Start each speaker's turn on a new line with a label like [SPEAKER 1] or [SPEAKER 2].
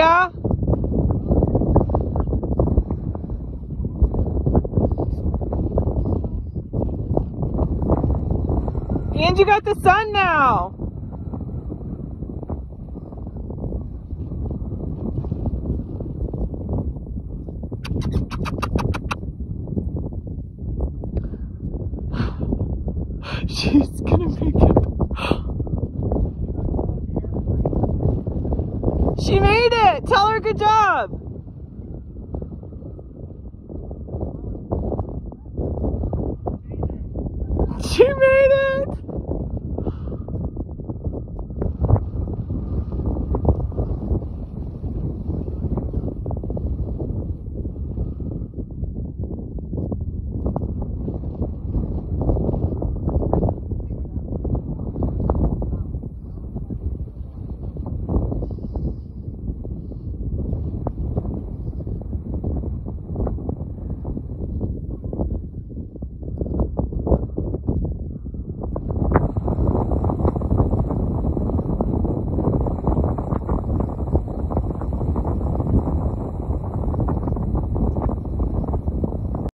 [SPEAKER 1] Yeah? And you got the sun now. She's gonna make it. She made it! Tell her good job! She made it!